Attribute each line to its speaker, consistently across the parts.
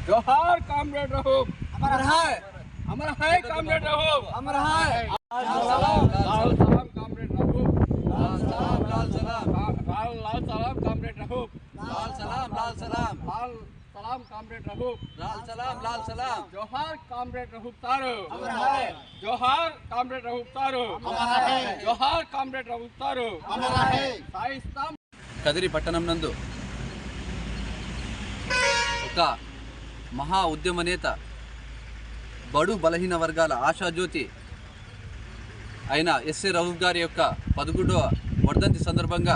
Speaker 1: जोहार कामरेड रऊफ,
Speaker 2: अमर है
Speaker 1: कामरेड रऊफ,
Speaker 2: अमर है।
Speaker 1: लाल सलाम कामरेड रऊफ,
Speaker 2: लाल सलाम
Speaker 1: कामरेड रऊफ,
Speaker 2: लाल सलाम
Speaker 1: कामरेड रऊफ,
Speaker 2: लाल सलाम।
Speaker 1: जोहार कामरेड रऊफ तारो,
Speaker 2: अमर है
Speaker 1: जोहार कामरेड रऊफ तारो,
Speaker 2: अमर है
Speaker 1: जोहार कामरेड रऊफ तारो,
Speaker 2: अमर है।
Speaker 1: సాయిస్తాం।
Speaker 3: కదిరి పట్టణం నందు ఒక మహా ఉద్యమ నేత, బడు బలహీన వర్గాల ఆశాజ్యోతి అయిన ఎస్ఏ రౌఫ్ గారి యొక్క 11వ వర్ధంతి సందర్భంగా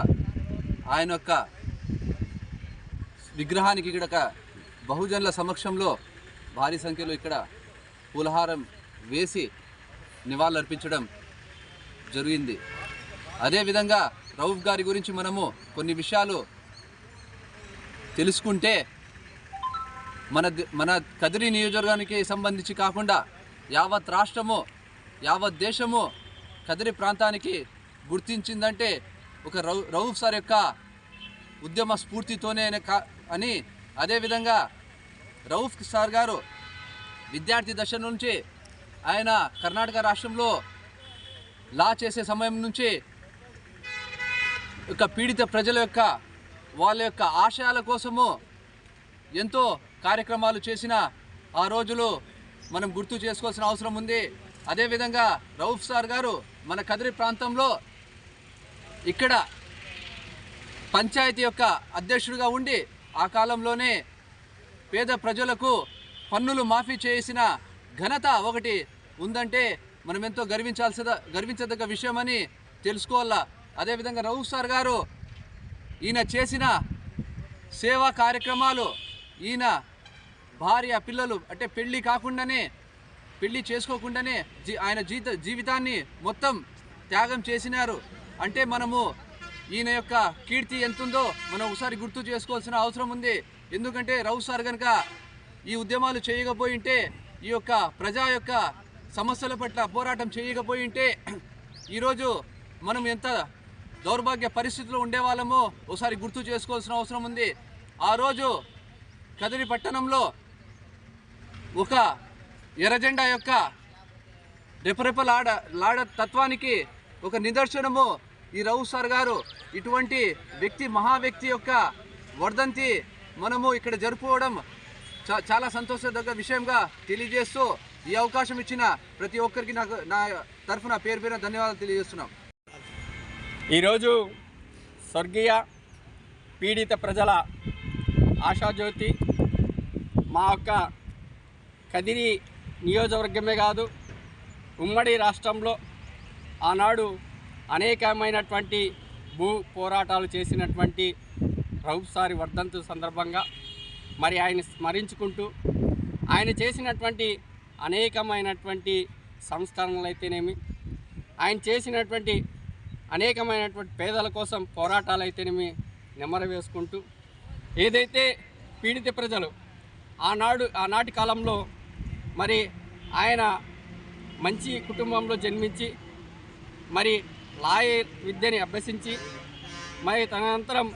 Speaker 3: ఆయన యొక్క విగ్రహానికి ఇక్కడ బహుజనుల సమక్షంలో భారీ సంఖ్యలో ఇక్కడ పూలహారం వేసి నివాళులర్పించడం జరిగింది. అదేవిధంగా రౌఫ్ గారి గురించి మనము కొన్ని విషయాలు తెలుసుకుంటే మన కదిరి నియోజకవర్గానికి సంబంధించి కాకుండా యావత్ రాష్ట్రము, యావత్ దేశము కదిరి ప్రాంతానికి గుర్తించిందంటే ఒక రౌఫ్ సార్ యొక్క ఉద్యమ స్ఫూర్తితోనే అని. అదేవిధంగా రౌఫ్ సార్ గారు విద్యార్థి దశ నుంచి ఆయన కర్ణాటక రాష్ట్రంలో లా చేసే సమయం నుంచి యొక్క పీడిత ప్రజల యొక్క వాళ్ళ యొక్క ఆశయాల కోసము ఎంతో కార్యక్రమాలు చేసిన ఆ రోజులు మనం గుర్తు చేసుకోవాల్సిన అవసరం ఉంది. అదేవిధంగా రౌఫ్ సార్ గారు మన కదిరి ప్రాంతంలో ఇక్కడ పంచాయతీ యొక్క అధ్యక్షుడిగా ఉండి ఆ కాలంలోనే పేద ప్రజలకు పన్నులు మాఫీ చేసిన ఘనత ఒకటి ఉందంటే మనం ఎంతో గర్వించదగ్గ విషయమని తెలుసుకోవాలా. అదేవిధంగా రౌఫ్ సార్ గారు ఈయన చేసిన సేవా కార్యక్రమాలు, ఈయన భార్య పిల్లలు అంటే పెళ్ళి చేసుకోకుండానే ఆయన జీవితాన్ని మొత్తం త్యాగం చేసినారు. అంటే మనము ఈయన యొక్క కీర్తి ఎంతుందో మనం ఒకసారి గుర్తు చేసుకోవాల్సిన అవసరం ఉంది. ఎందుకంటే రౌఫ్ సార్ కనుక ఈ ఉద్యమాలు చేయకపోయింటే, ఈ యొక్క ప్రజా యొక్క సమస్యల పట్ల పోరాటం చేయకపోయింటే ఈరోజు మనం ఎంత దౌర్భాగ్య పరిస్థితుల్లో ఉండేవాళ్ళమో ఒకసారి గుర్తు చేసుకోవాల్సిన అవసరం ఉంది. ఆ రోజు కదిరి పట్టణంలో ఒక ఎర్రజెండా యొక్క రెపరెపలాడ తత్వానికి ఒక నిదర్శనము ఈ రౌఫ్ సార్ గారు. ఇటువంటి వ్యక్తి, మహా వ్యక్తి యొక్క వర్ధంతి మనము ఇక్కడ జరుపుకోవడం చాలా సంతోషదగ్గ విషయంగా తెలియజేస్తూ ఈ అవకాశం ఇచ్చిన ప్రతి ఒక్కరికి నా తరఫున పేరు ధన్యవాదాలు తెలియజేస్తున్నాం.
Speaker 1: ఈరోజు స్వర్గీయ పీడిత ప్రజల ఆశాజ్యోతి మా యొక్క కదిరి నియోజకవర్గమే కాదు, ఉమ్మడి రాష్ట్రంలో ఆనాడు అనేకమైనటువంటి భూ పోరాటాలు చేసినటువంటి రౌఫ్ సారి వర్ధంతి సందర్భంగా మరి ఆయన స్మరించుకుంటూ ఆయన చేసినటువంటి అనేకమైనటువంటి సంస్కరణలు అయితేనేమి, ఆయన చేసినటువంటి అనేకమైనటువంటి పేదల కోసం పోరాటాలు అయితేనేమి నెమరు వేసుకుంటూ, ఏదైతే పీడిత ప్రజలు ఆనాటి కాలంలో మరి ఆయన మంచి కుటుంబంలో జన్మించి మరి లాయర్ విద్యని అభ్యసించి మరి తదనంతరం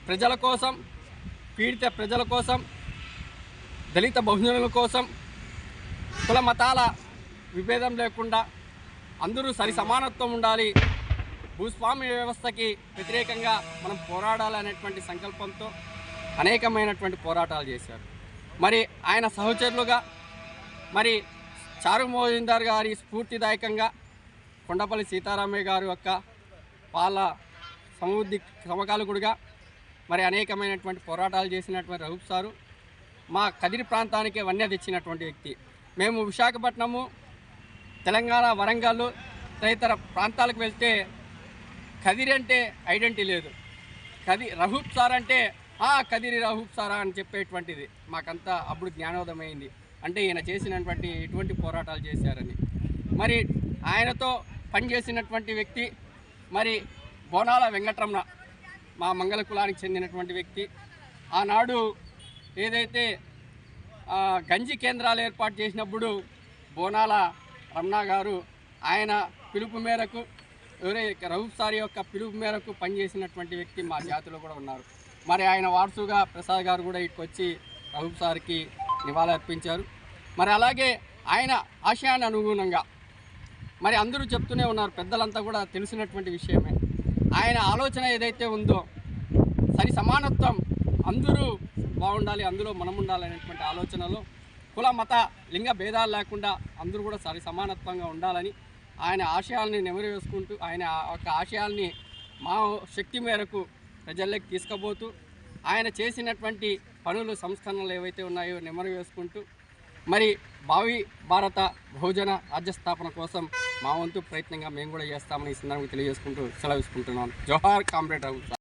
Speaker 1: ప్రజల కోసం, పీడిత ప్రజల కోసం, దళిత బహుజనుల కోసం కుల మతాల విభేదం లేకుండా అందరూ సరి సమానత్వం ఉండాలి, భూస్వామ్య వ్యవస్థకి వ్యతిరేకంగా మనం పోరాడాలనేటువంటి సంకల్పంతో అనేకమైనటువంటి పోరాటాలు చేశారు. మరి ఆయన సహచరులుగా మరి చారు మోజిందార్ గారి స్ఫూర్తిదాయకంగా కొండపల్లి సీతారామయ్య గారు యొక్క వాళ్ళ సమకాలికుడిగా మరి అనేకమైనటువంటి పోరాటాలు చేసినటువంటి రౌఫ్ సారు మా కదిరి ప్రాంతానికి వన్య తెచ్చినటువంటి వ్యక్తి. మేము విశాఖపట్నము, తెలంగాణ, వరంగల్ తదితర ప్రాంతాలకు వెళ్తే కదిరి అంటే ఐడెంటిటీ లేదు. రౌఫ్ సార్ అంటే కదిరి రౌఫ్ సారా అని చెప్పేటువంటిది మాకంతా అప్పుడు జ్ఞానోదయమైంది. అంటే ఈయన చేసినటువంటి ఎటువంటి పోరాటాలు చేశారని. మరి ఆయనతో పనిచేసినటువంటి వ్యక్తి మరి బోనాల వెంకటరమణ, మా మంగళ కులానికి చెందినటువంటి వ్యక్తి. ఆనాడు ఏదైతే గంజి కేంద్రాలు ఏర్పాటు చేసినప్పుడు బోనాల రమణ గారు ఆయన పిలుపు మేరకు, రౌఫ్ సార్ యొక్క పిలుపు మేరకు పనిచేసినటువంటి వ్యక్తి మా జాతిలో కూడా ఉన్నారు. మరి ఆయన వారసుగా ప్రసాద్ గారు కూడా ఇక్కడికి వచ్చి రహూబ్ సార్కి నివాళులు అర్పించారు. మరి అలాగే ఆయన ఆశయాన్ని అనుగుణంగా మరి అందరూ చెప్తూనే ఉన్నారు, పెద్దలంతా కూడా తెలిసినటువంటి విషయమే. ఆయన ఆలోచన ఏదైతే ఉందో సరి సమానత్వం, అందరూ బాగుండాలి, అందులో మనం ఉండాలనేటువంటి ఆలోచనలో కుల మత లింగ భేదాలు లేకుండా అందరూ కూడా సరి సమానత్వంగా ఉండాలని ఆయన ఆశయాల్ని నెమరేసుకుంటూ ఆయన యొక్క ఆశయాల్ని మా శక్తి మేరకు ప్రజల్లోకి తీసుకుపోతూ ఆయన చేసినటువంటి పనులు సంస్కరణలు ఏవైతే ఉన్నాయో నెమరు వేసుకుంటూ మరి భావి భారత బహుజన రాజ్యస్థాపన కోసం మా వంతు ప్రయత్నంగా మేము కూడా చేస్తామని ఈ సందర్భంగా తెలియజేసుకుంటూ సెలవు తీసుకుంటున్నాను. జోహార్ కామ్రేడ్ రహూబ్ సార్.